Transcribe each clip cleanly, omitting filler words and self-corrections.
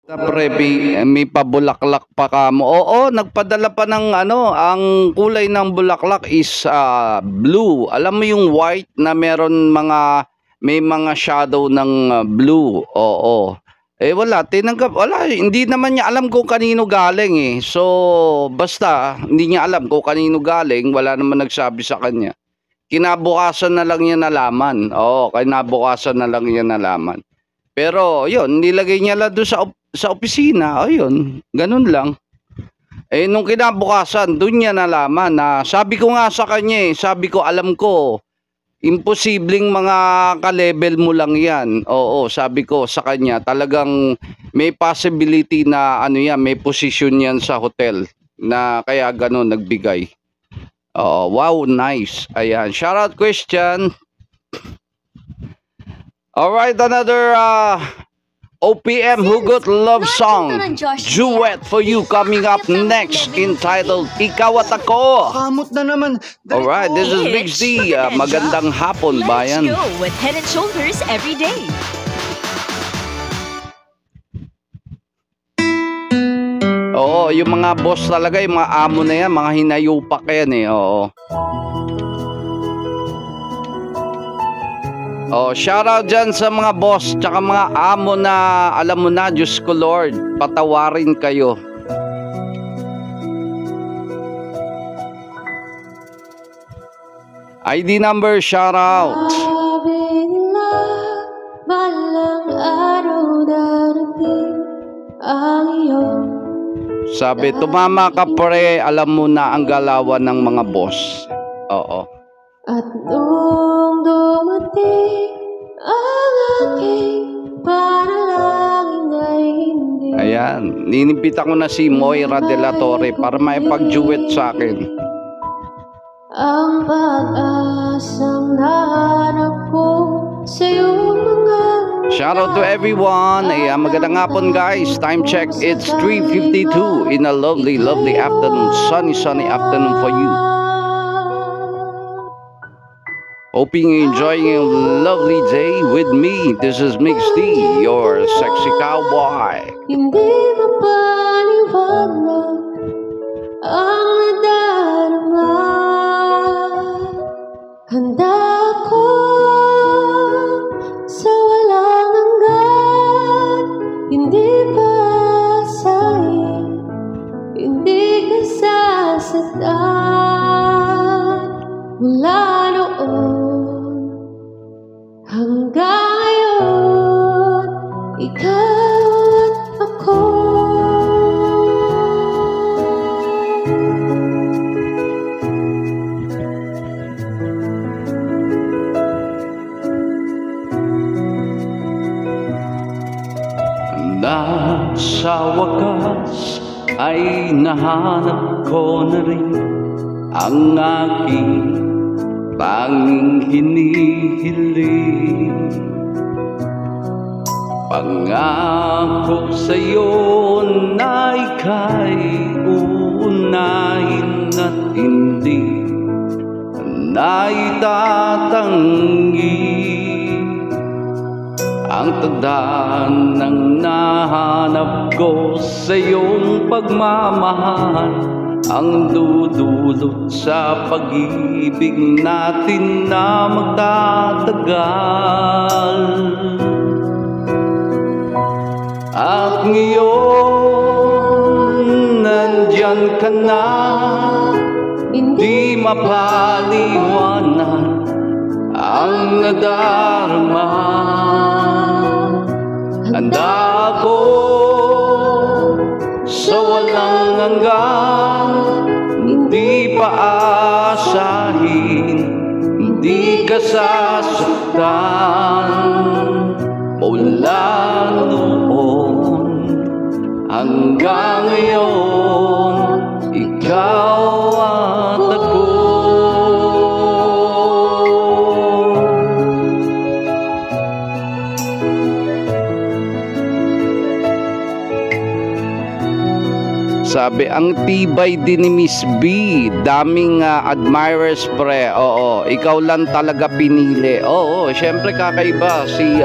Pre, may pabulaklak pa ka mo. Oo, nagpadala pa ng ano, ang kulay ng bulaklak is blue. Alam mo yung white na may mga shadow ng blue. Oo. Eh wala, tinanggap, wala, hindi naman niya alam kung kanino galing eh. So, basta, hindi niya alam kung kanino galing, wala naman nagsabi sa kanya. Kinabukasan na lang niya nalaman. Oo, kinabukasan na lang niya nalaman. Pero, yun, nilagay niya lang doon sa opisina, ayun, ganun lang. Eh, nung kinabukasan, doon niya nalaman na, sabi ko nga sa kanya sabi ko, alam ko, imposibleng mga ka-level mo lang yan. Oo, sabi ko sa kanya, talagang may possibility na, may position yan sa hotel, na kaya ganun, nagbigay. Oo, wow, nice. Ayan, shoutout Christian. Alright, another, OPM Hugot Love Song duet for you coming up next entitled Ikaw at Ako. Kamot na naman. Alright, this is Big Z. Magandang hapon, bayan. Let's go with Head and Shoulders every day. Oo, yung mga boss talaga, yung mga amo na yan, mga hinayupak yan eh. Oo. Oh, shout out dyan sa mga boss tsaka mga amo na alam mo na, Diyos ko Lord, patawarin kayo. ID number, shout out. Sabi nila, balang araw darating ang iyong. Sabi, tumama ka pre, alam mo na ang galawan ng mga boss. Oo. At nung dumating ang aking panalangin ay hindi. Ayan, ninimbita ko na si Moira de la Torre para maipag-duet sa akin. Ang pag-asang nahanap ko sa iyong mga. Shout out to everyone. Ayan, magandang hapon guys. Time check, it's 3:52 in a lovely, lovely afternoon. Sunny afternoon for you. Hoping you're enjoying a lovely day with me. This is Mix D, your sexy cowboy. Hindi mapaliwanag ang nadarama. Handa ako sa walang hanggan. Hindi pa sa'yo, hindi ka sasaktan. Mula noon hanggang ngayon, ikaw at ako. Na sa wakas ay nahanap ko na rin ang aking tanging hinihiling. Pangako sa'yo na ika'y uunahin at hindi na itatanggi. Ang tandaan ng nahanap ko sa iyong pagmamahal, ang dudulot sa pag-ibig natin na magtatagal. At ngayon, nandyan ka na, hindi mapaliwanag ang nadarama. Handa ako sa walang hanggan, hindi paasahin, hindi ka sasaktan. Mula noon hanggang ngayon, ikaw at ako. Sabi, ang tibay din ni Miss B. Daming admirers pre. Oo, ikaw lang talaga pinili. Oo, syempre kakaiba si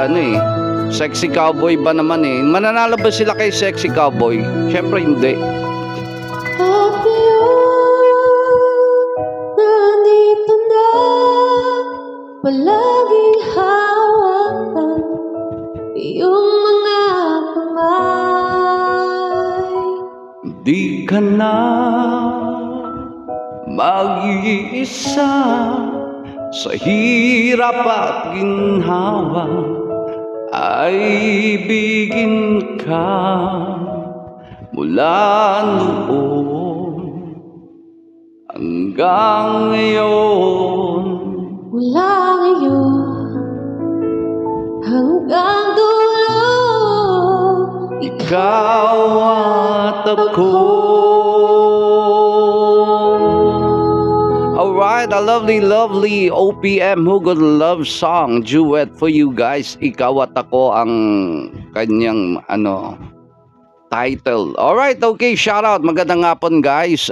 Sexy Cowboy ba naman eh? Mananalo ba sila kay Sexy Cowboy? Syempre hindi. At ngayon, nandito na, palaging hawakan iyong mga kamay. Di ka na mag-iisa sa hirap at ginhawa, ay ibigin ka mula noon hanggang ngayon. Mula ngayon hanggang dulo, Ikaw at ako. Alright, a lovely OPM Hugot love song duet for you guys. Ikaw at Ako ang kanyang title. Alright, okay, shout out. Magandang hapon guys.